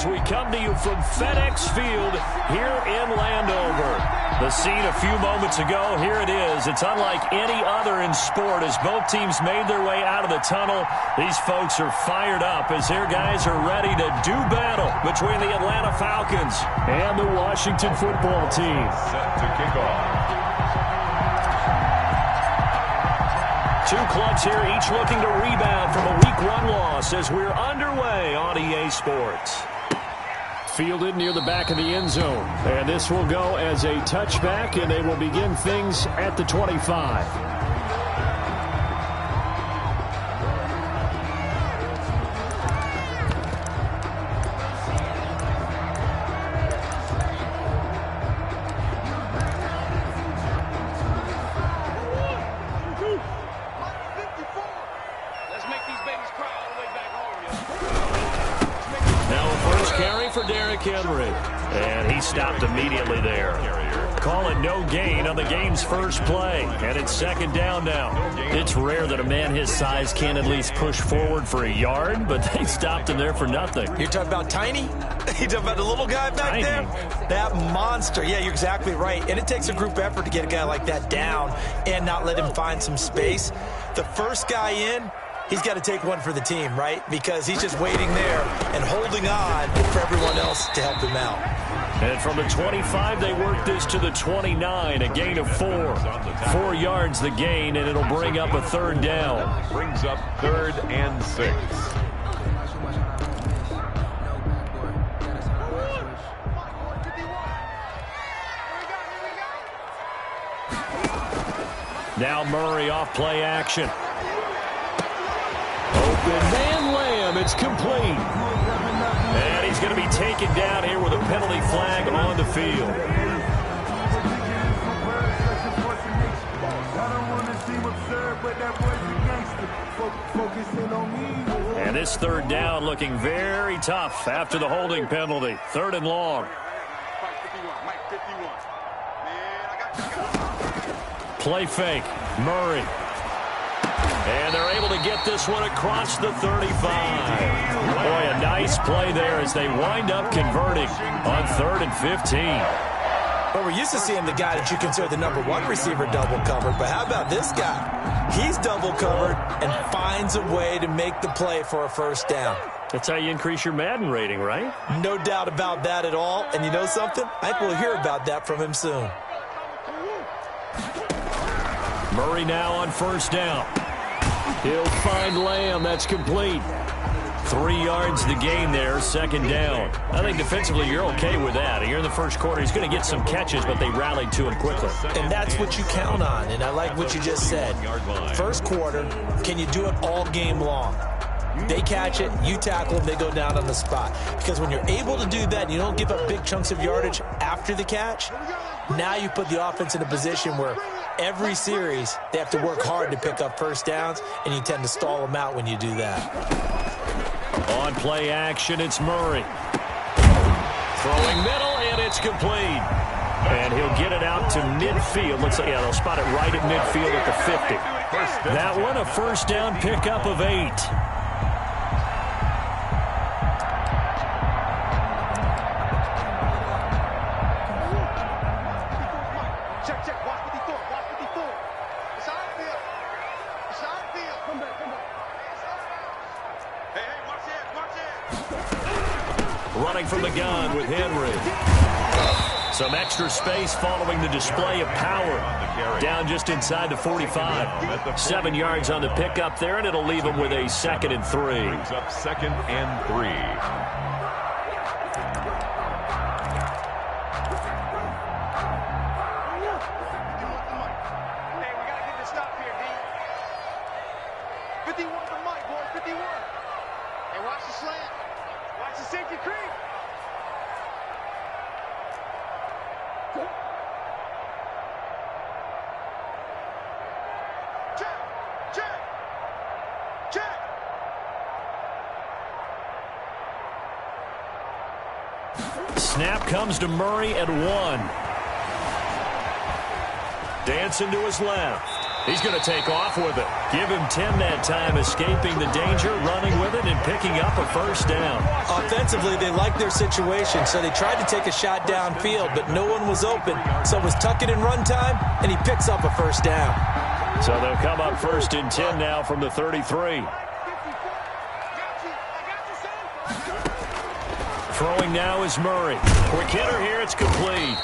as we come to you from FedEx Field here in Landover. The scene a few moments ago, here it is. It's unlike any other in sport as both teams made their way out of the tunnel. These folks are fired up as their guys are ready to do battle between the Atlanta Falcons and the Washington football team. Set to kick off. Two clubs here, each looking to rebound from a Week 1 loss as we're underway on EA Sports. Fielded near the back of the end zone. And this will go as a touchback, and they will begin things at the 25. And he stopped immediately there. Call it no gain on the game's first play. And it's second down now. It's rare that a man his size can at least push forward for a yard, but they stopped him there for nothing. You're talking about Tiny? You're talking about the little guy back there? That monster. Yeah, you're exactly right. And it takes a group effort to get a guy like that down and not let him find some space. The first guy in, he's got to take one for the team, right? Because he's just waiting there and holding on for everyone else to help him out. And from the 25, they work this to the 29, a gain of 4. 4 yards the gain, and it'll bring up a third down. Brings up 3rd and 6. Now Murray off play action. Open man Lamb, it's complete. And he's going to be taken down here with a penalty flag on the field. And this third down looking very tough after the holding penalty. 3rd and long. Play fake. Murray. And they're able to get this one across the 35. Boy, a nice play there as they wind up converting on 3rd and 15. Well, we're used to seeing the guy that you consider the number 1 receiver double covered, but how about this guy? He's double covered and finds a way to make the play for a first down. That's how you increase your Madden rating, right? No doubt about that at all. And you know something? I think we'll hear about that from him soon. Murray now on first down. He'll find Lamb. That's complete. 3 yards the gain there, second down. I think defensively you're okay with that. Here in the first quarter, he's going to get some catches, but they rallied to him quickly. And that's what you count on, and I like what you just said. First quarter, can you do it all game long? They catch it, you tackle them, they go down on the spot. Because when you're able to do that and you don't give up big chunks of yardage after the catch, now you put the offense in a position where every series they have to work hard to pick up first downs, and you tend to stall them out when you do that. On play action, it's Murray. Throwing middle, and it's complete. And he'll get it out to midfield. Looks like, yeah, they'll spot it right at midfield at the 50. That one, a first down pickup of 8. Running from the gun with Henry. Some extra space following the display of power. Down just inside the 45. 7 yards on the pickup there, and it'll leave him with a 2nd and 3. Brings up 2nd and 3. Snap comes to Murray at 1. Dancing to his left. He's going to take off with it. Give him 10 that time, escaping the danger, running with it, and picking up a first down. Offensively, they liked their situation, so they tried to take a shot downfield, but no one was open. So it was tuck it in run time, and he picks up a first down. So they'll come up 1st and 10 now from the 33. Throwing now is Murray. Quick hitter here, it's complete.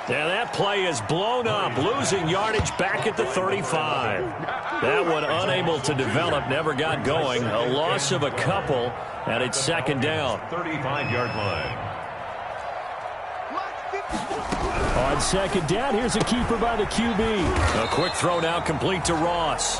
And that play is blown up, losing yardage back at the 35. That one unable to develop, never got going. A loss of a couple, and it's 2nd down. 35-yard line. On 2nd down, here's a keeper by the QB. A quick throw now complete to Ross.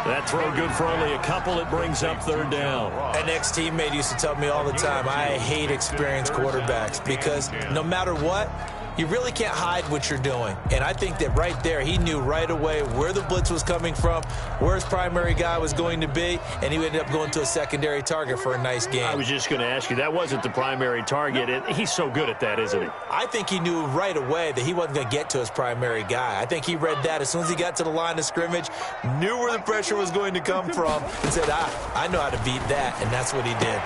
That throw good for only a couple. It brings up 3rd down. An ex-teammate used to tell me all the time, I hate experienced quarterbacks because no matter what, you really can't hide what you're doing. And I think that right there, he knew right away where the blitz was coming from, where his primary guy was going to be, and he ended up going to a secondary target for a nice game. I was just going to ask you, that wasn't the primary target. He's so good at that, isn't he? I think he knew right away that he wasn't going to get to his primary guy. I think he read that as soon as he got to the line of scrimmage, knew where the pressure was going to come from, and said, I know how to beat that, and that's what he did.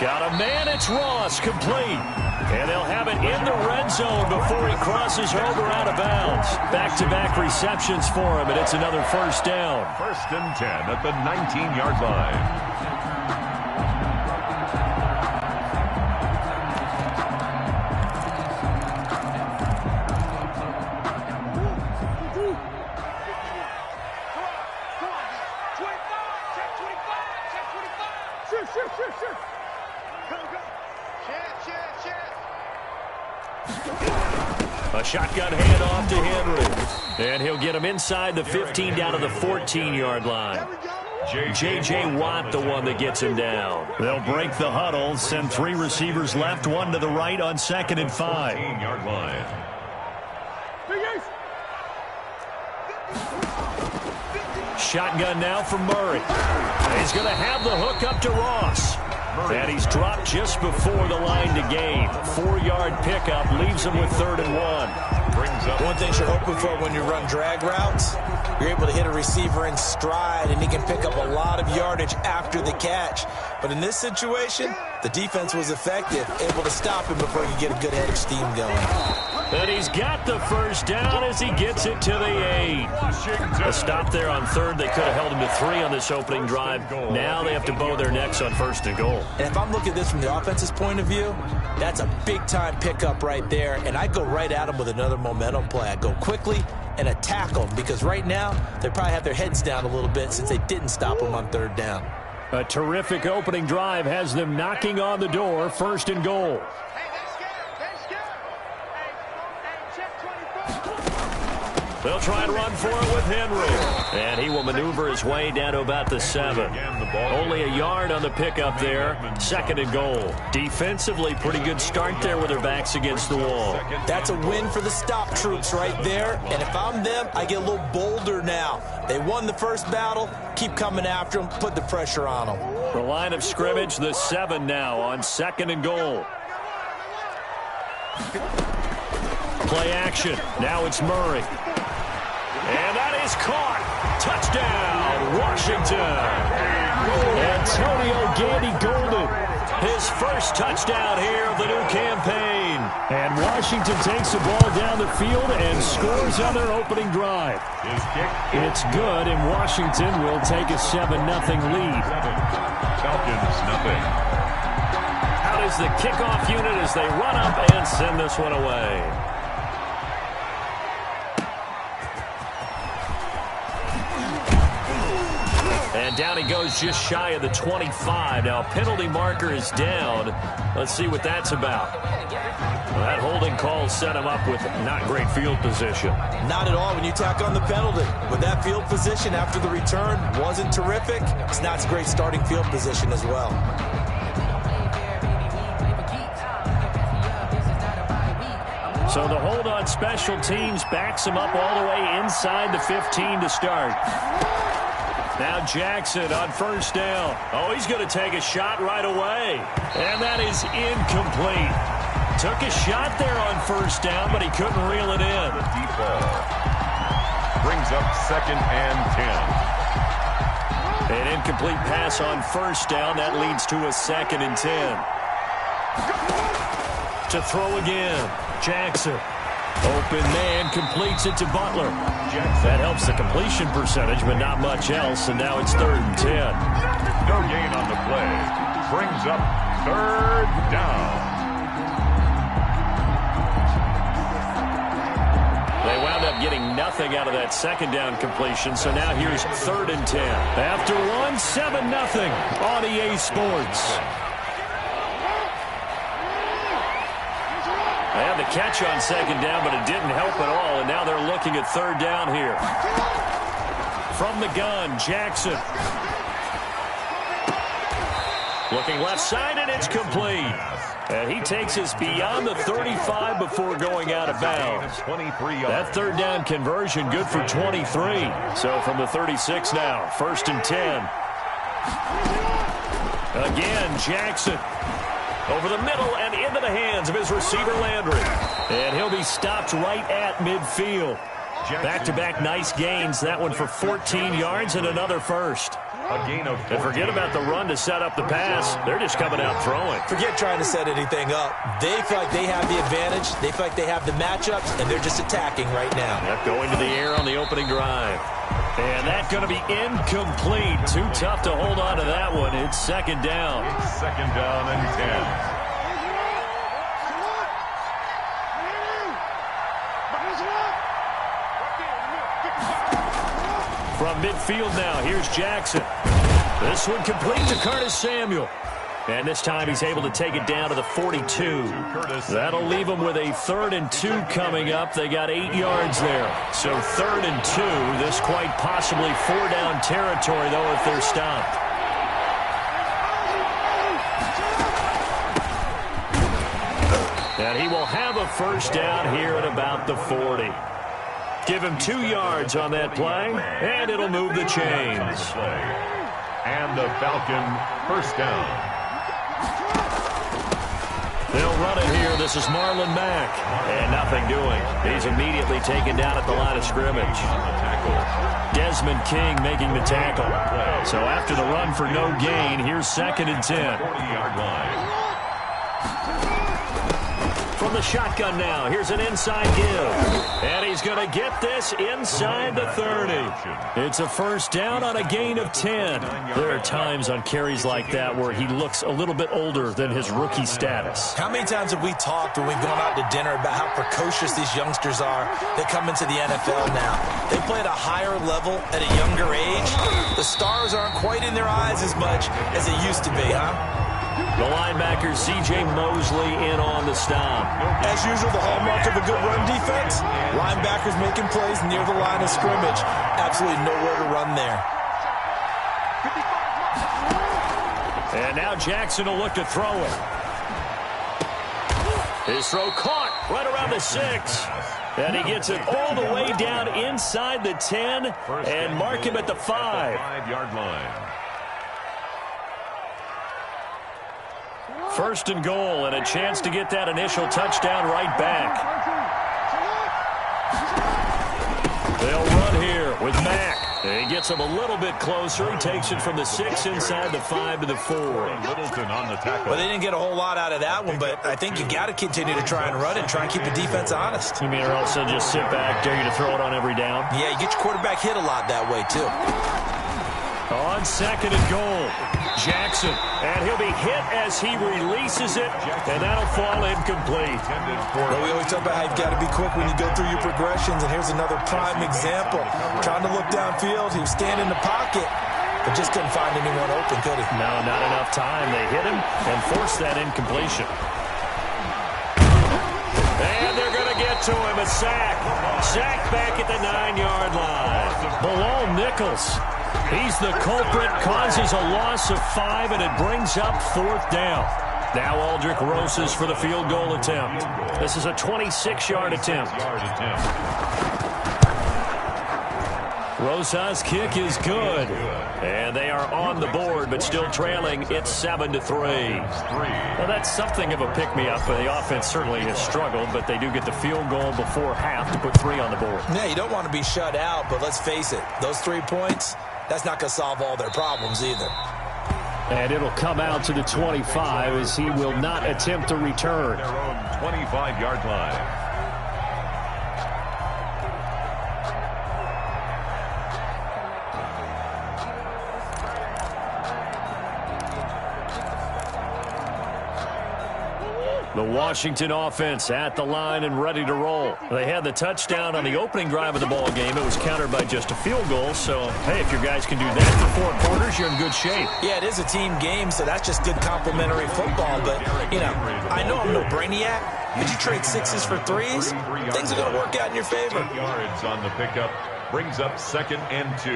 Got a man, it's Ross, complete. And they'll have it in the red zone before he crosses over out of bounds. Back-to-back receptions for him, and it's another first down. 1st and 10 at the 19-yard line. A shotgun handoff to Henry. And he'll get him inside the 15 down to the 14-yard line. J.J. Watt, the one that gets him down. They'll break the huddle, send 3 receivers left, 1 to the right on 2nd and 5. 15-yard line. Shotgun now from Murray. He's going to have the hook up to Ross. And he's dropped just before the line to gain. 4-yard pickup leaves him with 3rd and 1. Brings up one thing you're hoping for when you run drag routes, you're able to hit a receiver in stride, and he can pick up a lot of yardage after the catch. But in this situation, the defense was effective, able to stop him before he could get a good head of steam going. And he's got the first down as he gets it to the 8. A stop there on 3rd. They could have held him to 3 on this opening drive. Now they have to bow their necks on 1st and goal. And if I'm looking at this from the offense's point of view, that's a big-time pickup right there. And I go right at him with another momentum play. I go quickly and attack them because right now they probably have their heads down a little bit since they didn't stop him on 3rd down. A terrific opening drive has them knocking on the door. 1st and goal. They'll try to run for it with Henry. And he will maneuver his way down to about the 7. Only a yard on the pickup there. 2nd and goal. Defensively, pretty good start there with their backs against the wall. That's a win for the stop troops right there. And if I'm them, I get a little bolder now. They won the first battle. Keep coming after them. Put the pressure on them. The line of scrimmage, the 7 now on 2nd and goal. Play action. Now it's Murray. And that is caught. Touchdown, Washington. Antonio Gandy Golden, his first touchdown here of the new campaign. And Washington takes the ball down the field and scores on their opening drive. It's good, and Washington will take a 7-0 lead. Falcons, nothing. Out is the kickoff unit as they run up and send this one away. And down he goes just shy of the 25. Now a penalty marker is down. Let's see what that's about. Well, that holding call set him up with not great field position. Not at all when you tack on the penalty. With that field position after the return wasn't terrific, it's not a great starting field position as well. So the hold on special teams backs him up all the way inside the 15 to start. Now Jackson on 1st down. Oh, he's going to take a shot right away. And that is incomplete. Took a shot there on 1st down, but he couldn't reel it in. brings up 2nd and 10. An incomplete pass on first down. That leads to a 2nd and 10. To throw again. Jackson. Open man, completes it to Butler. That helps the completion percentage, but not much else, and now it's 3rd and 10. No gain on the play. Brings up 3rd down. They wound up getting nothing out of that 2nd down completion, so now here's 3rd and 10. After one, 7-0 on EA Sports. They had the catch on 2nd down, but it didn't help at all, and now they're looking at 3rd down here. From the gun, Jackson. Looking left side, and it's complete. And he takes us beyond the 35 before going out of bounds. That 3rd down conversion, good for 23. So from the 36 now, 1st and 10. Again, Jackson. Over the middle and into the hands of his receiver, Landry. And he'll be stopped right at midfield. Back-to-back nice gains. That one for 14 yards and another first. And forget about the run to set up the pass. They're just coming out throwing. Forget trying to set anything up. They feel like they have the advantage. They feel like they have the matchups, and they're just attacking right now. Yep, going to the air on the opening drive. And that's going to be incomplete. Too tough to hold on to that one. It's 2nd down. 2nd down and 10. From midfield now, here's Jackson. This one complete to Curtis Samuel. And this time he's able to take it down to the 42. That'll leave them with a 3rd and 2 coming up. They got 8 yards there. So 3rd and 2. This quite possibly 4-down territory, though, if they're stopped. And he will have a 1st down here at about the 40. Give him 2 yards on that play, and it'll move the chains. And the Falcon 1st down. They'll run it here. This is Marlon Mack. And nothing doing. He's immediately taken down at the line of scrimmage. Desmond King making the tackle. So after the run for no gain, here's 2nd and 10. 40-yard line. From the shotgun now, here's an inside give. And he's going to get this inside the 30. It's a 1st down on a gain of 10. There are times on carries like that where he looks a little bit older than his rookie status. How many times have we talked when we've gone out to dinner about how precocious these youngsters are that come into the NFL now? They play at a higher level at a younger age. The stars aren't quite in their eyes as much as it used to be, huh? The linebacker, C.J. Mosley, in on the stop. As usual, the hallmark of a good run defense, linebackers making plays near the line of scrimmage. Absolutely nowhere to run there. And now Jackson will look to throw it. His throw caught right around the 6. And he gets it all the way down inside the 10 and mark him at the 5. 5-yard line. 1st and goal, and a chance to get that initial touchdown right back. They'll run here with Mack. He gets him a little bit closer. He takes it from the 6 inside the 5 to the 4. Littleton on the tackle. Well, they didn't get a whole lot out of that one, but I think you got to continue to try and run and try and keep the defense honest. You mean or else they'll just sit back, dare you to throw it on every down? Yeah, you get your quarterback hit a lot that way, too. On 2nd and goal, Jackson, and he'll be hit as he releases it, and that'll fall incomplete. Well, we always talk about how you've got to be quick when you go through your progressions, and here's another prime example. Trying to look downfield, he was standing in the pocket, but just couldn't find anyone open, could he? No, not enough time. They hit him and forced that incompletion. And they're going to get to him, a sack. Sack back at the 9-yard line. Bilal Nichols. He's the culprit, causes a loss of 5, and it brings up 4th down. Now Aldrick Rosas for the field goal attempt. This is a 26-yard attempt. Rosa's kick is good. And they are on the board, but still trailing. It's 7-3. Well, that's something of a pick-me-up. The offense certainly has struggled, but they do get the field goal before half to put 3 on the board. Yeah, you don't want to be shut out, but let's face it. Those 3 points, that's not going to solve all their problems either. And it'll come out to the 25 as he will not attempt to return. Their own 25-yard line. The Washington offense at the line and ready to roll. They had the touchdown on the opening drive of the ball game. It was countered by just a field goal. So, hey, if your guys can do that for 4 quarters, you're in good shape. Yeah, it is a team game, so that's just good complimentary football. But, you know, I know I'm no brainiac. But you trade 6s for 3s, things are going to work out in your favor. 8 yards on the pickup brings up 2nd and 2.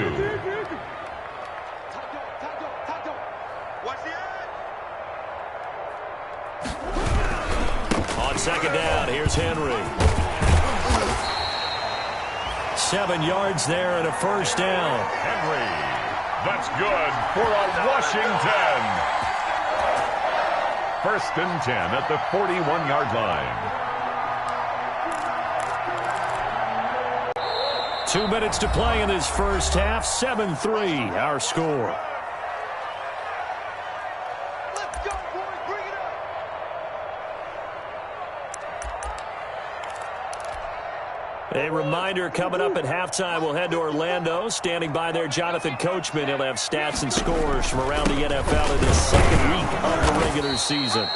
On 2nd down, here's Henry. 7 yards there and a 1st down. Henry, that's good for a Washington. 1st and 10 at the 41-yard line. 2 minutes to play in this first half. 7-3, our score. A reminder, coming up at halftime, we'll head to Orlando. Standing by there, Jonathan Coachman. He'll have stats and scores from around the NFL in the 2nd week of the regular season.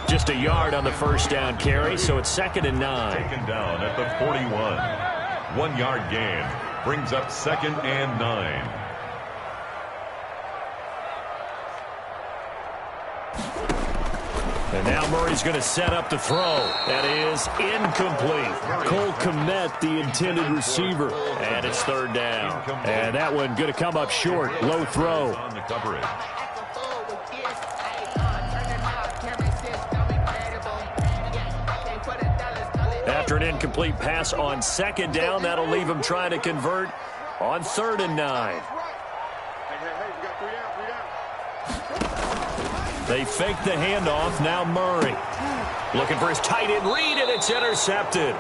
Just a yard on the 1st down carry, so it's 2nd and 9. Taken down at the 41. 1-yard gain brings up 2nd and 9. And now Murray's going to set up the throw. That is incomplete. Cole Kmet, the intended receiver. And it's 3rd down. And that one going to come up short. Low throw. On the coverage. After an incomplete pass on 2nd down, that'll leave him trying to convert on 3rd and 9. They fake the handoff. Now Murray looking for his tight end read, and it's intercepted.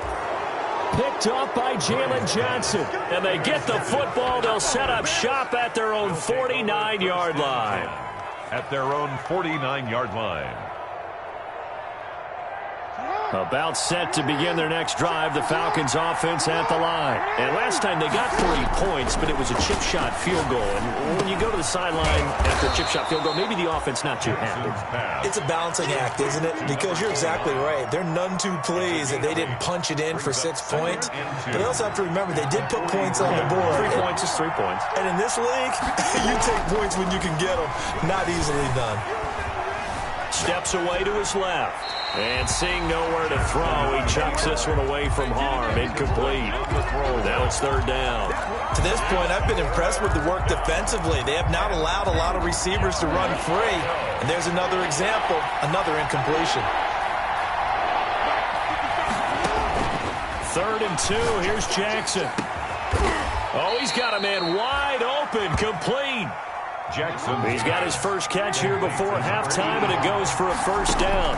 Picked off by Jalen Johnson. And they get the football. They'll set up shop at their own 49-yard line. At their own 49-yard line. About set to begin their next drive, the Falcons offense at the line. And last time they got 3 points, but it was a chip shot field goal. And when you go to the sideline after a chip shot field goal, maybe the offense not too happy. It's a balancing act, isn't it? Because you're exactly right. They're none too pleased that they didn't punch it in for 6 points. But they also have to remember they did put points on the board. 3 points is 3 points. And in this league, you take points when you can get them. Not easily done. Steps away to his left. And seeing nowhere to throw, he chucks this one away from harm. Incomplete. Now it's 3rd down. To this point, I've been impressed with the work defensively. They have not allowed a lot of receivers to run free. And there's another example, another incompletion. 3rd and 2. Here's Jackson. Oh, he's got a man wide open. Complete. Jackson. He's got his first catch here before halftime, and it goes for a 1st down.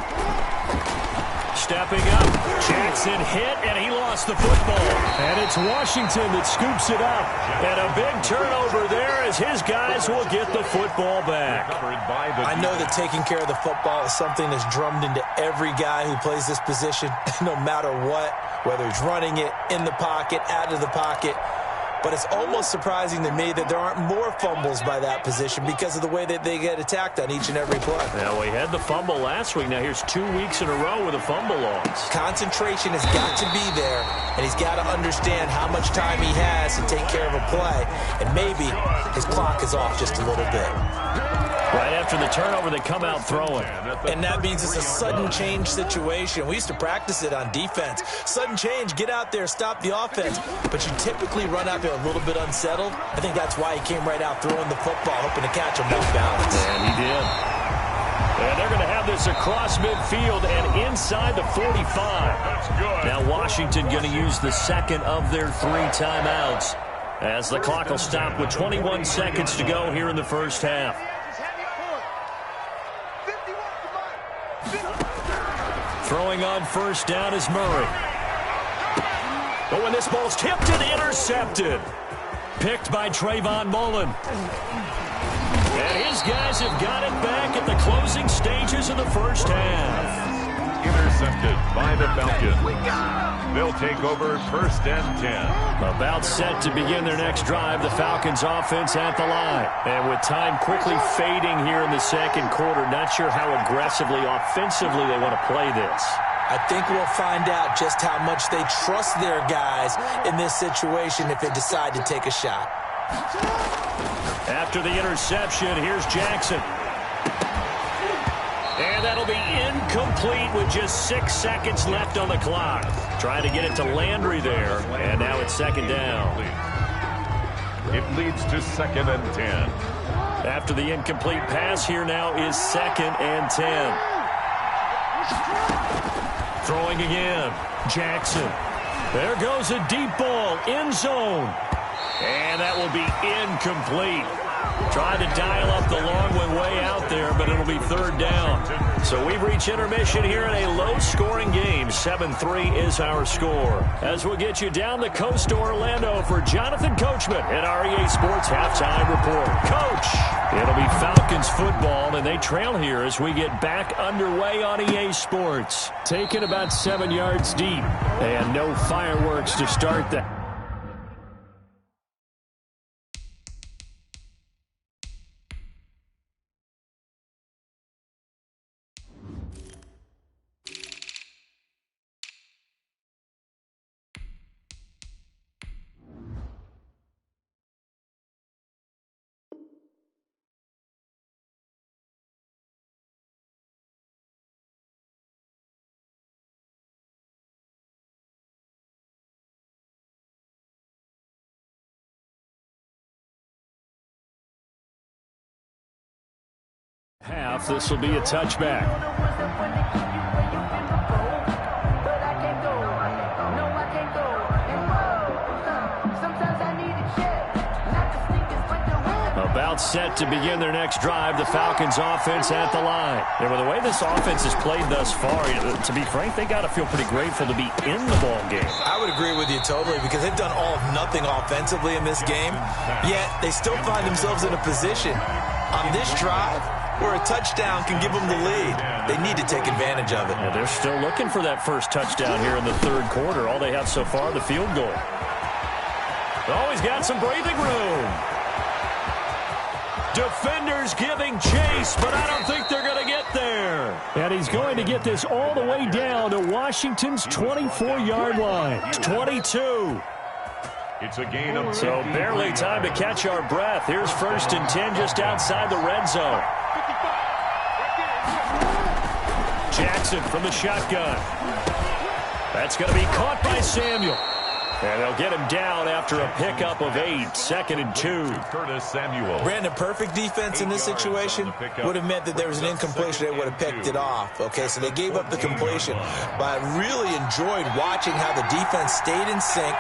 Stepping up, Jackson hit, and he lost the football. And it's Washington that scoops it up. And a big turnover there as his guys will get the football back. I know that taking care of the football is something that's drummed into every guy who plays this position, no matter what, whether he's running it, in the pocket, out of the pocket. But it's almost surprising to me that there aren't more fumbles by that position because of the way that they get attacked on each and every play. Now, we had the fumble last week. Now, here's 2 weeks in a row with a fumble loss. Concentration has got to be there, and he's got to understand how much time he has to take care of a play. And maybe his clock is off just a little bit. Right after the turnover, they come out throwing. And that means it's a sudden change situation. We used to practice it on defense. Sudden change, get out there, stop the offense. But you typically run out there a little bit unsettled. I think that's why he came right out throwing the football, hoping to catch him off balance. And he did. And they're going to have this across midfield and inside the 45. That's good. Now Washington going to use the second of their 3 timeouts as the clock will stop with 21 seconds to go here in the first half. Throwing on first down is Murray. Oh, and this ball's tipped and intercepted. Picked by Trayvon Mullen. And his guys have got it back at the closing stages of the first half. Intercepted by the Falcons. They'll take over first and 10. About set to begin their next drive, the Falcons offense at the line. And with time quickly fading here in the second quarter, not sure how aggressively, offensively they want to play this. I think we'll find out just how much they trust their guys in this situation if they decide to take a shot. After the interception, here's Jackson. And that'll be incomplete with just 6 seconds left on the clock. Trying to get it to Landry there, and now it's second down. It leads to second and 10. After the incomplete pass, here now is second and 10. Throwing again, Jackson. There goes a deep ball, end zone. And that will be incomplete. Tried to dial up the long one way out there, but it'll be third down. So we've reached intermission here in a low-scoring game. 7-3 is our score. As we'll get you down the coast to Orlando for Jonathan Coachman at REA Sports Halftime Report. Coach, it'll be Falcons football, and they trail here as we get back underway on EA Sports. Taken about 7 yards deep, and no fireworks to start that. Half, this will be a touchback. About set to begin their next drive, the Falcons offense at the line. And with the way this offense has played thus far, to be frank, they got to feel pretty grateful to be in the ball game. I would agree with you totally because they've done all of nothing offensively in this game, yet they still find themselves in a position on this drive where a touchdown can give them the lead. They need to take advantage of it. Yeah, they're still looking for that first touchdown here in the third quarter. All they have so far, the field goal. Oh, he's got some breathing room. Defenders giving chase, but I don't think they're going to get there. And he's going to get this all the way down to Washington's 24-yard line. 22. It's a gain of 50. So barely time to catch our breath. Here's first and 10 just outside the red zone. Jackson from the shotgun. That's going to be caught by Samuel. And they'll get him down after a pickup of 8. Second and 2. Curtis Samuel. Brandon, perfect defense in this situation would have meant that there was an incompletion. They would have picked it off. Okay, so they gave up the completion. But I really enjoyed watching how the defense stayed in sync,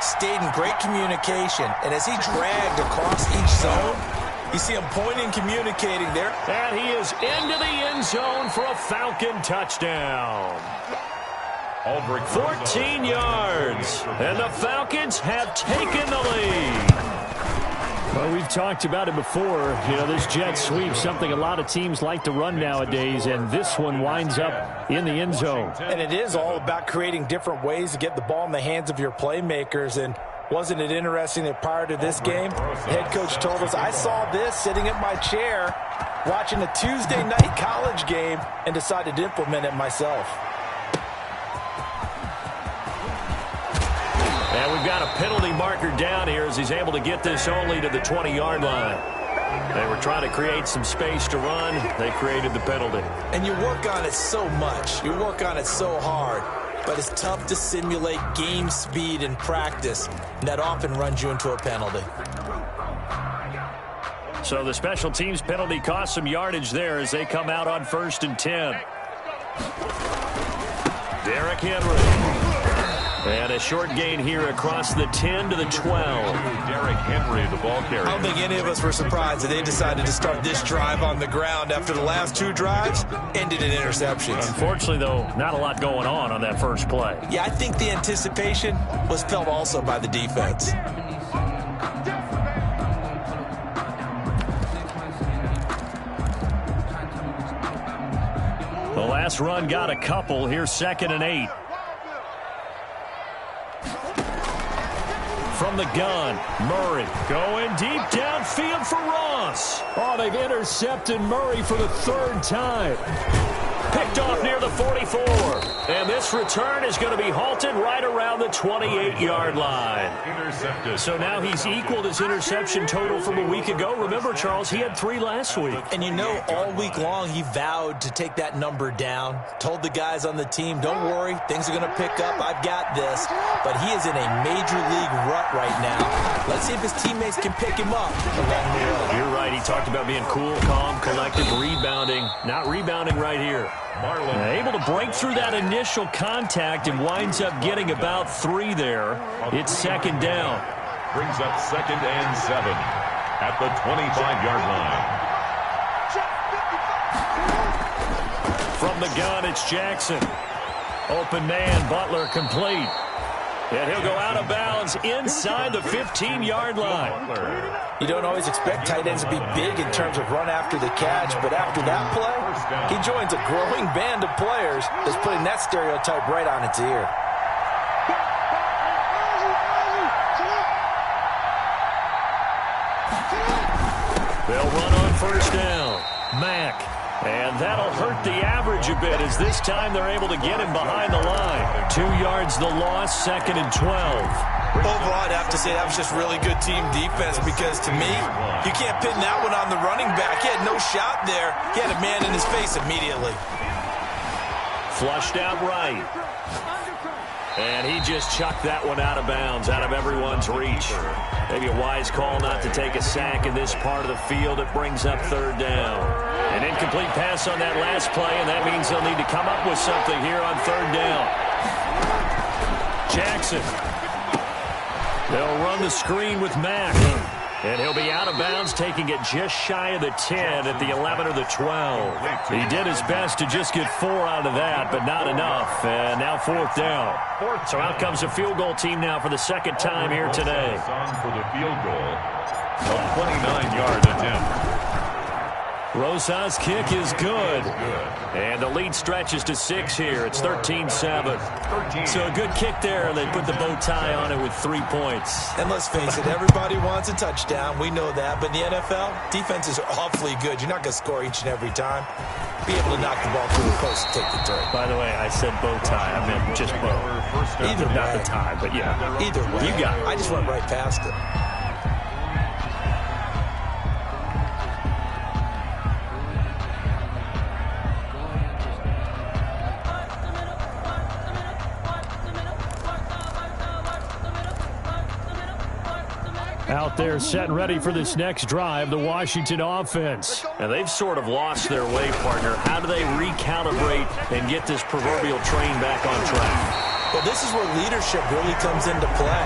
stayed in great communication. And as he dragged across each zone, you see him pointing, communicating there. And he is into the end zone for a Falcon touchdown. 14 yards, and the Falcons have taken the lead. Well, we've talked about it before. You know, this jet sweep, something a lot of teams like to run nowadays, and this one winds up in the end zone. And it is all about creating different ways to get the ball in the hands of your playmakers. And wasn't it interesting that prior to this game, the head coach told us, I saw this sitting at my chair watching a Tuesday night college game and decided to implement it myself. And we've got a penalty marker down here as he's able to get this only to the 20-yard line. They were trying to create some space to run. They created the penalty. And you work on it so much. You work on it so hard. But it's tough to simulate game speed in practice. And that often runs you into a penalty. So the special teams penalty cost some yardage there as they come out on 1st and 10. Derrick Henry. And a short gain here across the 10 to the 12. Derrick Henry, the ball carrier. I don't think any of us were surprised that they decided to start this drive on the ground after the last 2 drives ended in interceptions. Unfortunately, though, not a lot going on that first play. Yeah, I think the anticipation was felt also by the defense. The last run got a couple. Here's 2nd and 8. From the gun, Murray going deep downfield for Ross. Oh, they've intercepted Murray for the 3rd time. Picked off near the 44. And this return is going to be halted right around the 28-yard line. Intercepted. So now he's equaled his interception total from a week ago. Remember, Charles, he had 3 last week. And you know, all week long he vowed to take that number down. Told the guys on the team, don't worry, things are going to pick up. I've got this. But he is in a major league rut right now. Let's see if his teammates can pick him up along the way. You're right. He talked about being cool, calm, collected, rebounding. Not rebounding right here. Able to break through that initial contact and winds up getting about 3 there. It's 2nd down. Brings up 2nd and 7 at the 25-yard line. From the gun, it's Jackson. Open man, Butler complete. And he'll go out of bounds inside the 15-yard line. You don't always expect tight ends to be big in terms of run after the catch, but after that play, he joins a growing band of players that's putting that stereotype right on its ear. They'll run on 1st down. Mack. And that'll hurt the average a bit as this time they're able to get him behind the line. 2 yards the loss, 2nd and 12. Overall, I'd have to say that was just really good team defense because, to me, you can't pin that one on the running back. He had no shot there. He had a man in his face immediately. Flushed out right. And he just chucked that one out of bounds, out of everyone's reach. Maybe a wise call not to take a sack in this part of the field. It brings up 3rd down. An incomplete pass on that last play, and that means they'll need to come up with something here on 3rd down. Jackson. They'll run the screen with Mack. And he'll be out of bounds, taking it just shy of the 10 at the 11 or the 12. He did his best to just get 4 out of that, but not enough. And now 4th down. So out comes a field goal team now for the 2nd time here today. For the field goal, a 29-yard attempt. Rosas' kick is good. And the lead stretches to 6 here. It's 13-7. So a good kick there, and they put the bow tie on it with 3 points. And let's face it, everybody wants a touchdown. We know that. But in the NFL, defenses are awfully good. You're not going to score each and every time. Be able to knock the ball through the post and take the turn. By the way, I said bow tie. I meant just bow. Either way. Not the tie, but yeah. Either way. You got it. I just went right past it. Out there set and ready for this next drive, the Washington offense. And they've sort of lost their way, partner. How do they recalibrate and get this proverbial train back on track? Well, this is where leadership really comes into play.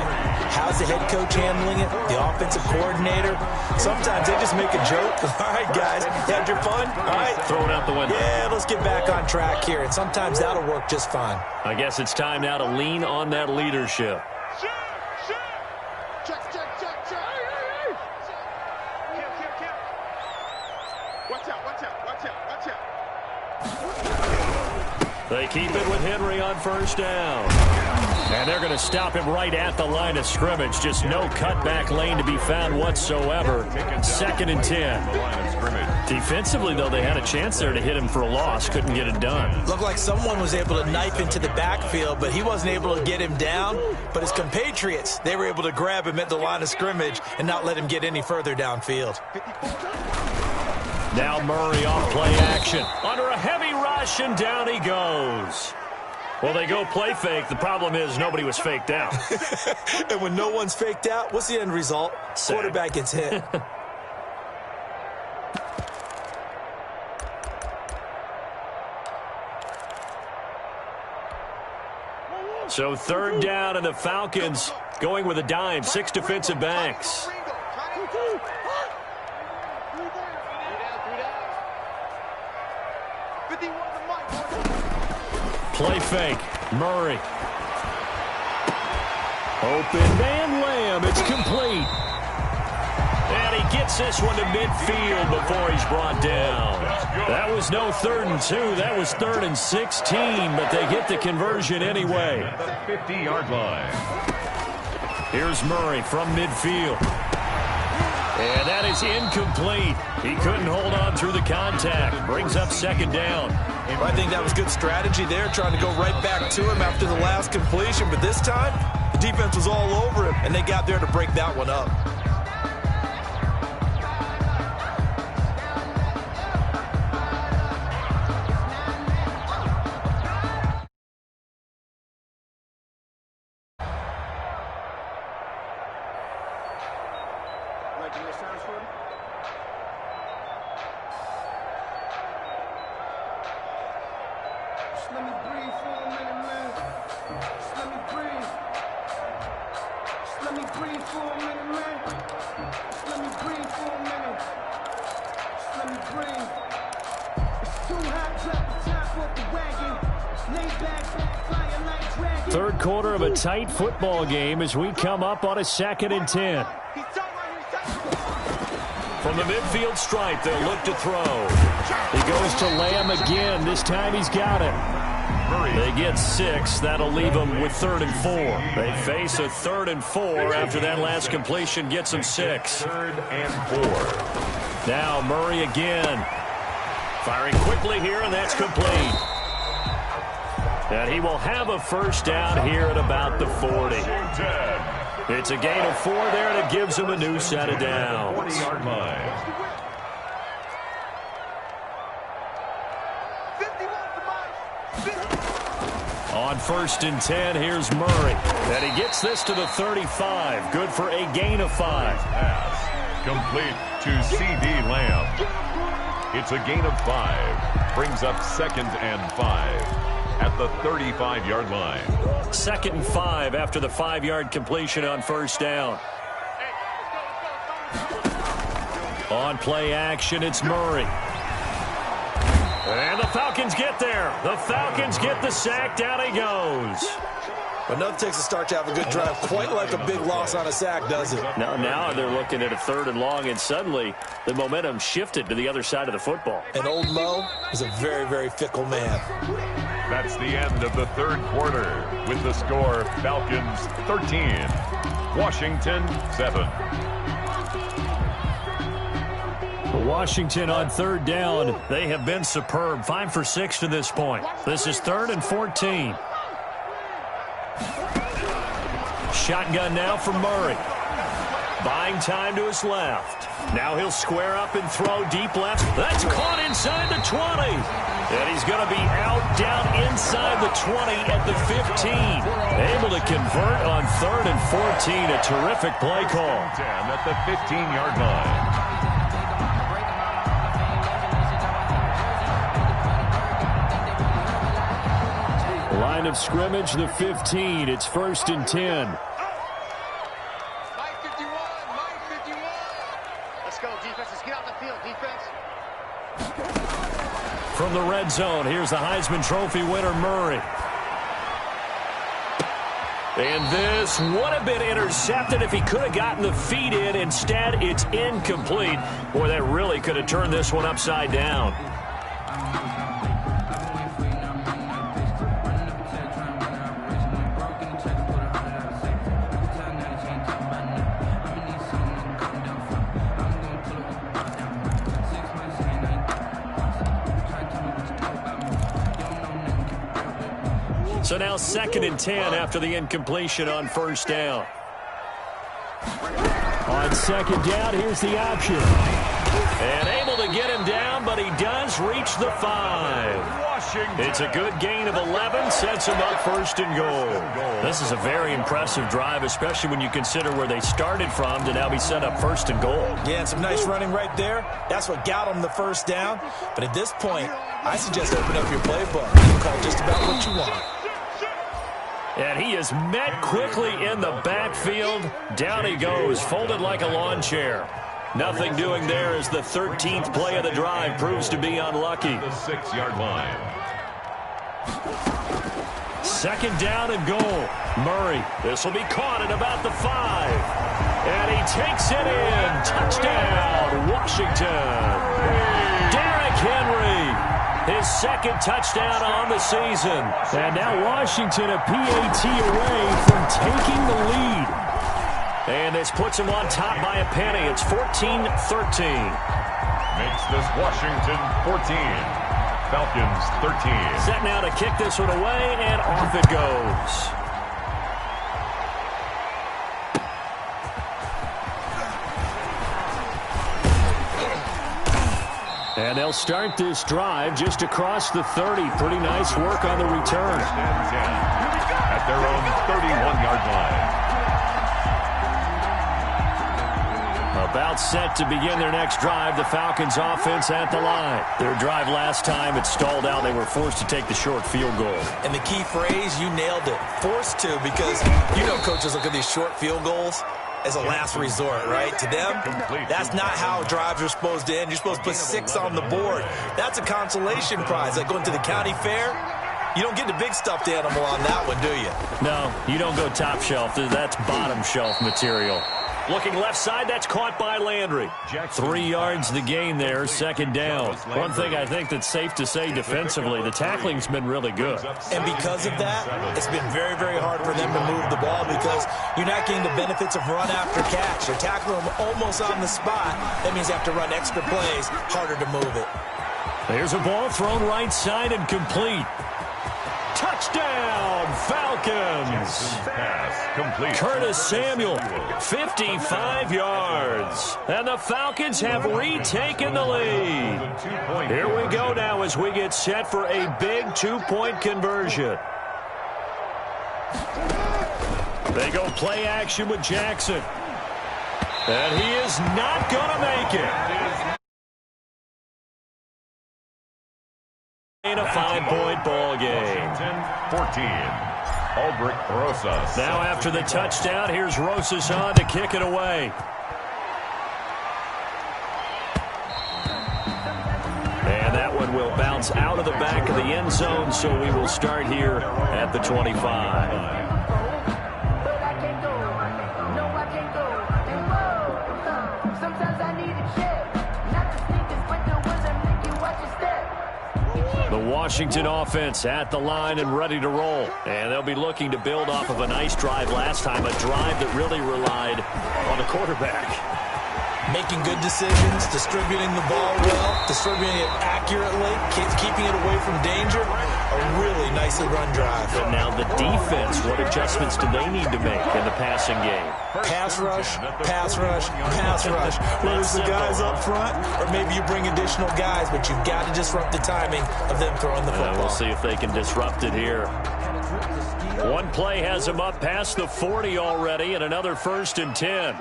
How's the head coach handling it? The offensive coordinator? Sometimes they just make a joke. All right, guys, you had your fun? All right. Throw it out the window. Yeah, let's get back on track here. And sometimes that'll work just fine. I guess it's time now to lean on that leadership. They keep it with Henry on 1st down. And they're going to stop him right at the line of scrimmage. Just no cutback lane to be found whatsoever. 2nd and 10. Defensively, though, they had a chance there to hit him for a loss. Couldn't get it done. Looked like someone was able to knife into the backfield, but he wasn't able to get him down. But his compatriots, they were able to grab him at the line of scrimmage and not let him get any further downfield. Now Murray off play action. Under a heavy rush, and down he goes. Well, they go play fake. The problem is nobody was faked out. And when no one's faked out, what's the end result? Sack. Quarterback gets hit. So third down, and the Falcons going with a dime. 6 defensive backs. Play fake. Murray. Open man Lamb. It's complete. And he gets this one to midfield before he's brought down. That was no 3rd and 2. That was 3rd and 16, but they get the conversion anyway. The 50-yard line. Here's Murray from midfield. And that is incomplete. He couldn't hold on through the contact. Brings up 2nd down. I think that was good strategy there, trying to go right back to him after the last completion. But this time, the defense was all over him, and they got there to break that one up. Third quarter of a tight football game as we come up on a 2nd and 10. From the midfield stripe, they'll look to throw. He goes to Lamb again. This time he's got it. They get 6. That'll leave them with 3rd and 4. They face a 3rd and 4 after that last completion gets them 6. 3rd and 4. Now Murray again. Firing quickly here, and that's complete. And he will have a 1st down here at about the 40. It's a gain of 4 there, and it gives him a new set of downs. 40-yard line. On 1st and 10, here's Murray. And he gets this to the 35. Good for a gain of 5. Pass complete to C.D. Lamb. It's a gain of 5. Brings up 2nd and 5. At the 35-yard line. 2nd and 5 after the 5-yard completion on 1st down. On play action, it's Murray. And the Falcons get there. The Falcons get the sack. Down he goes. But nothing takes a start to have a good drive quite like a big loss on a sack, does it? Now they're looking at a 3rd and long, and suddenly the momentum shifted to the other side of the football. And old Mo is a very, very fickle man. That's the end of the 3rd quarter with the score Falcons 13, Washington 7. Washington on 3rd down. They have been superb. 5 for 6 to this point. This is 3rd and 14. Shotgun now for Murray. Buying time to his left. Now he'll square up and throw deep left. That's caught inside the 20. And he's going to be out down inside the 20 at the 15. Able to convert on 3rd and 14. A terrific play call. 10 at the 15-yard line. Line of scrimmage, the 15. It's 1st and 10. Mike 51. Let's go, defense. Let's get out the field, defense. From the red zone, here's the Heisman Trophy winner, Murray. And this would have been intercepted if he could have gotten the feet in. Instead, it's incomplete. Boy, that really could have turned this one upside down. So now 2nd and 10 after the incompletion on 1st down. On 2nd down, here's the option. And able to get him down, but he does reach the 5. It's a good gain of 11, sets him up 1st and goal. This is a very impressive drive, especially when you consider where they started from to now be set up 1st and goal. Yeah, and some nice running right there. That's what got him the 1st down. But at this point, I suggest open up your playbook. You can call just about what you want. And he is met quickly in the backfield. Down he goes, folded like a lawn chair. Nothing doing there as the 13th play of the drive proves to be unlucky. The 6-yard line. Second down and goal. Murray, this will be caught at about the 5. And he takes it in. Touchdown, Washington. Derrick Henry. His second touchdown on the season. And now Washington a PAT away from taking the lead. And this puts him on top by a penny. It's 14-13. Makes this Washington 14. Falcons 13. Set now to kick this one away, and off it goes. And they'll start this drive just across the 30. Pretty nice work on the return. At their own 31-yard line. About set to begin their next drive. The Falcons offense at the line. Their drive last time, it stalled out. They were forced to take the short field goal. And the key phrase, you nailed it. Forced to, because you know coaches look at these short field goals as a last resort, right? To them, that's not how drives are supposed to end. You're supposed to put 6 on the board. That's a consolation prize. Like going to the county fair, you don't get the big stuffed animal on that one, do you? No, you don't go top shelf. That's bottom shelf material. Looking left side, that's caught by Landry. 3 yards the gain there, second down. One thing I think that's safe to say defensively, the tackling's been really good. And because of that, it's been very, very hard for them to move the ball because you're not getting the benefits of run after catch. You're tackling them almost on the spot. That means you have to run extra plays, harder to move it. There's a ball thrown right side and complete. Touchdown, Falcons! Curtis Samuel, 55 yards. And the Falcons have retaken the lead. Here we go now as we get set for a big 2-point conversion. They go play action with Jackson. And he is not going to make it. In a 5-point ball game. 14. Aldrich Rosas. Now after the touchdown, here's Rosas on to kick it away. And that one will bounce out of the back of the end zone, so we will start here at the 25. The Washington offense at the line and ready to roll. And they'll be looking to build off of a nice drive last time, a drive that really relied on the quarterback. Making good decisions, distributing the ball well, distributing it accurately, keeping it away from danger. A really nicely run drive. But now the defense, what adjustments do they need to make in the passing game? Pass rush, pass rush, pass rush. Whether it's the guys up front or maybe you bring additional guys, but you've got to disrupt the timing of them throwing the football. We'll see if they can disrupt it here. One play has them up past the 40 already, and another 1st and 10.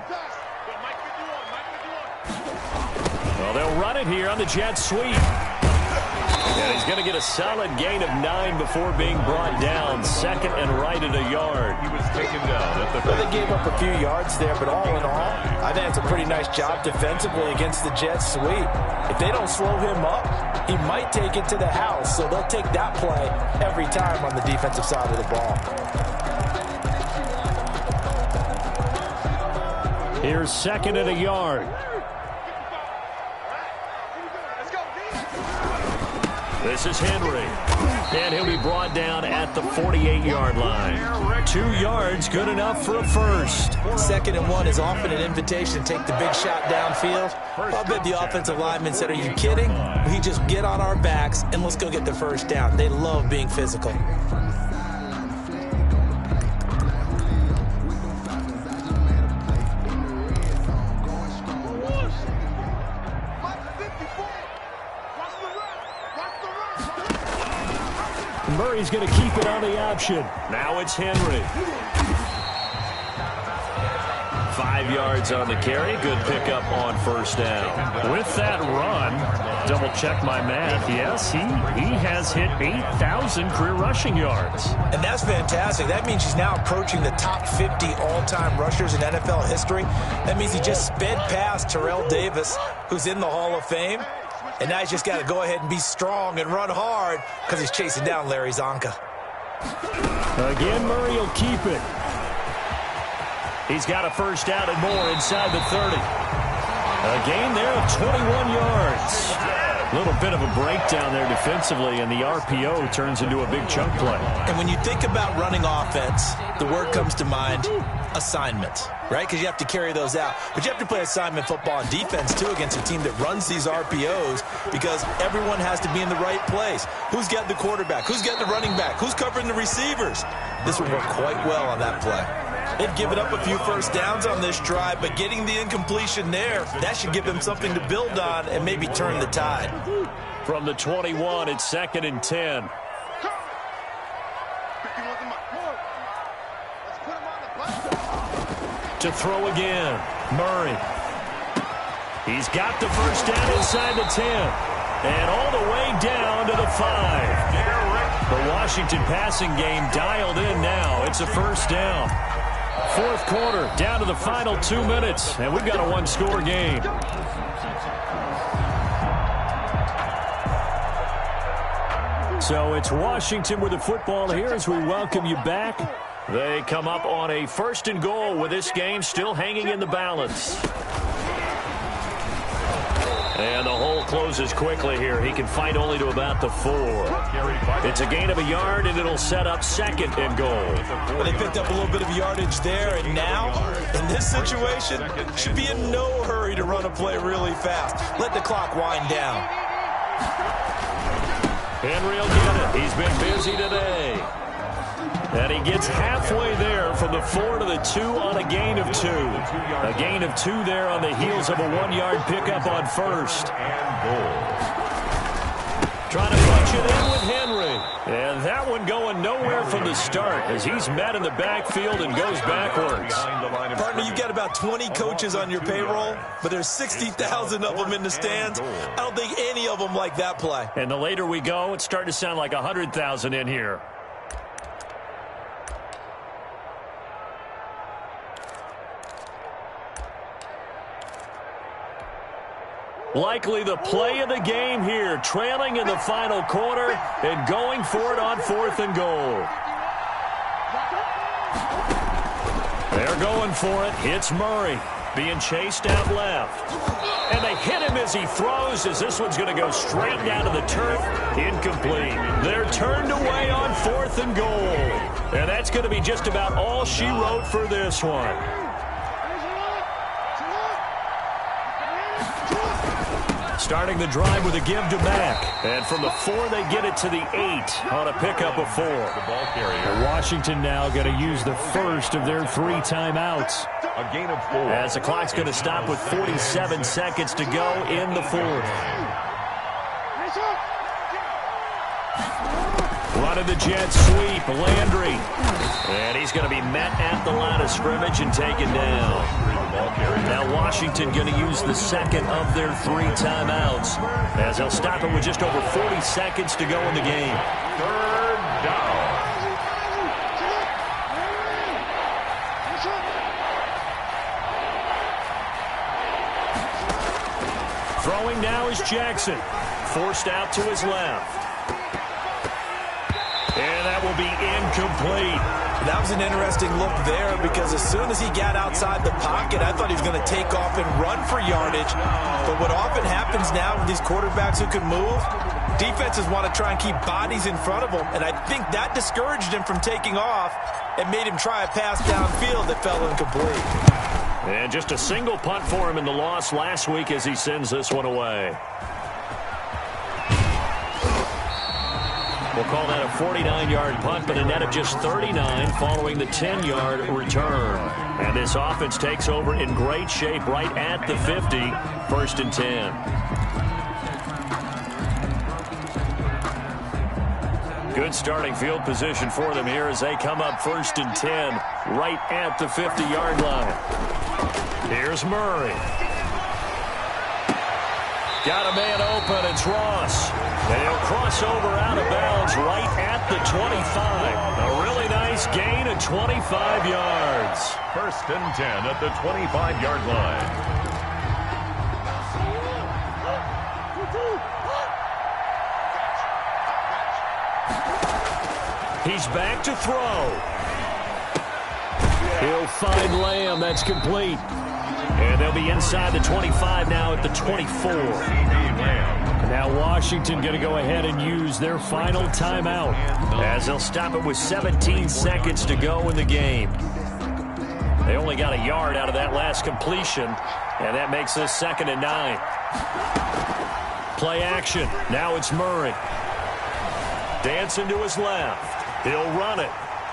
Well, they'll run it here on the jet sweep. And he's going to get a solid gain of 9 before being brought down. Second and right at a yard. He was taken down at the Well, they gave up a few yards there, but all in all, I think it's a pretty nice job defensively against the jet sweep. If they don't slow him up, he might take it to the house, so they'll take that play every time on the defensive side of the ball. Here's second and a yard. This is Henry. And he'll be brought down at the 48-yard line. 2 yards, good enough for a first. 2nd and 1 is often an invitation to take the big shot downfield. I bet the offensive lineman said, are you kidding? We just get on our backs and let's go get the first down. They love being physical. Murray's going to keep it on the option. Now it's Henry. 5 yards on the carry. Good pickup on first down. With that run, double check my math. Yes, he has hit 8,000 career rushing yards. And that's fantastic. That means he's now approaching the top 50 all-time rushers in NFL history. That means he just sped past Terrell Davis, who's in the Hall of Fame. And now he's just got to go ahead and be strong and run hard because he's chasing down Larry Zonka. Again, Murray will keep it. He's got a first down and more inside the 30. A gain there of 21 yards. A little bit of a breakdown there defensively, and the RPO turns into a big chunk play. And when you think about running offense, the word comes to mind, assignment, right? Because you have to carry those out. But you have to play assignment football on defense, too, against a team that runs these RPOs because everyone has to be in the right place. Who's getting the quarterback? Who's getting the running back? Who's covering the receivers? This would work quite well on that play. They've given up a few first downs on this drive, but getting the incompletion there, that should give them something to build on and maybe turn the tide. From the 21, it's 2nd and 10. To throw again, Murray. He's got the first down inside the 10. And all the way down to the 5. The Washington passing game dialed in now. It's a first down. Fourth quarter, down to the final 2 minutes, and we've got a one-score game. So it's Washington with the football here as we welcome you back. They come up on a 1st and goal with this game still hanging in the balance. And the hole closes quickly here. He can fight only to about the 4. It's a gain of a yard, and it'll set up 2nd and goal. Well, they picked up a little bit of yardage there, and now, in this situation, should be in no hurry to run a play really fast. Let the clock wind down. Henry will get it. He's been busy today. And he gets halfway there from the 4 to the 2 on a gain of 2. A gain of 2 there on the heels of a 1-yard pickup on first. Trying to punch it in with Henry. And that one going nowhere from the start as he's met in the backfield and goes backwards. Partner, you've got about 20 coaches on your payroll, but there's 60,000 of them in the stands. I don't think any of them like that play. And the later we go, it's starting to sound like 100,000 in here. Likely the play of the game here, trailing in the final quarter and going for it on 4th and goal. They're going for it. It's Murray being chased out left. And they hit him as he throws, as this one's going to go straight down to the turf. Incomplete. They're turned away on 4th and goal. And that's going to be just about all she wrote for this one. Starting the drive with a give to Mack. And from the 4, they get it to the 8 on a pickup of 4. Washington now going to use the first of their 3 timeouts. A gain of 4. As the clock's going to stop with 47 seconds to go in the 4th. Running the jet sweep, Landry. And he's going to be met at the line of scrimmage and taken down. Now Washington going to use the 2nd of their 3 timeouts as they'll stop it with just over 40 seconds to go in the game. 3rd down. Throwing now is Jackson. Forced out to his left. And that will be incomplete. That was an interesting look there because as soon as he got outside the pocket, I thought he was going to take off and run for yardage. But what often happens now with these quarterbacks who can move, defenses want to try and keep bodies in front of them. And I think that discouraged him from taking off and made him try a pass downfield that fell incomplete. And just a single punt for him in the loss last week as he sends this one away. We'll call that a 49-yard punt, but a net of just 39 following the 10-yard return. And this offense takes over in great shape right at the 50, 1st and 10. Good starting field position for them here as they come up 1st and 10 right at the 50-yard line. Here's Murray. Got a man open. It's Ross. And he'll cross over out of bounds right at the 25. A really nice gain of 25 yards. 1st and 10 at the 25-yard line. He's back to throw. He'll find Lamb. That's complete. And they'll be inside the 25 now at the 24. Now Washington going to go ahead and use their final timeout as they'll stop it with 17 seconds to go in the game. They only got a yard out of that last completion, and that makes this 2nd and 9. Play action. Now it's Murray. Dancing to his left. He'll run it.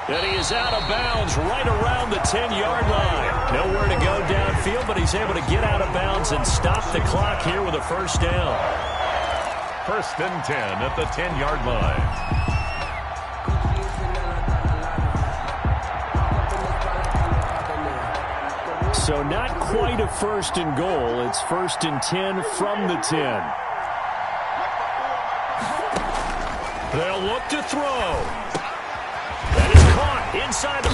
And he is out of bounds right around the 10-yard line. Nowhere to go downfield, but he's able to get out of bounds and stop the clock here with a 1st down. 1st and 10 at the 10-yard line. So not quite a 1st and goal. It's 1st and 10 from the 10. They'll look to throw. That is caught inside the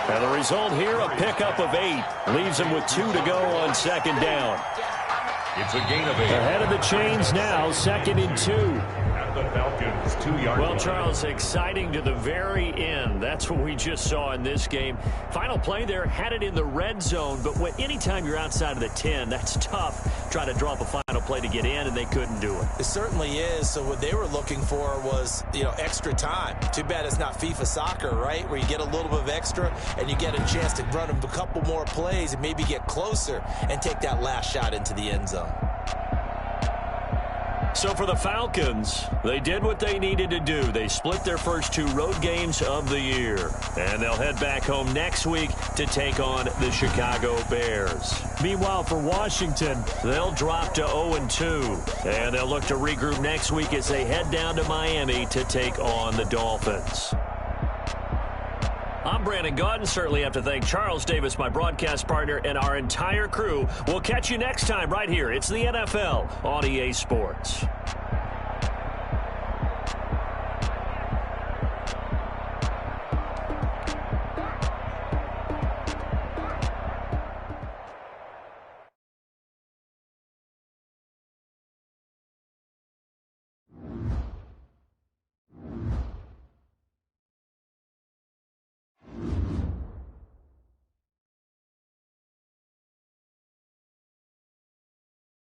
5. And the result here, a pickup of 8. Leaves him with 2 to go on 2nd down. It's a gain of 8. Ahead of the chains now, 2nd and 2. At the Falcons' 2-yard line. Well, Charles, exciting to the very end. That's what we just saw in this game. Final play there, had it in the red zone, but anytime you're outside of the 10, that's tough. Try to draw up a final play to get in, and they couldn't do it. It certainly is. So what they were looking for was, extra time. Too bad it's not FIFA soccer, right, where you get a little bit of extra and you get a chance to run a couple more plays and maybe get closer and take that last shot into the end zone. So for the Falcons, they did what they needed to do. They split their first 2 road games of the year. And they'll head back home next week to take on the Chicago Bears. Meanwhile, for Washington, they'll drop to 0-2. And they'll look to regroup next week as they head down to Miami to take on the Dolphins. I'm Brandon Gaudin. Certainly have to thank Charles Davis, my broadcast partner, and our entire crew. We'll catch you next time right here. It's the NFL on EA Sports.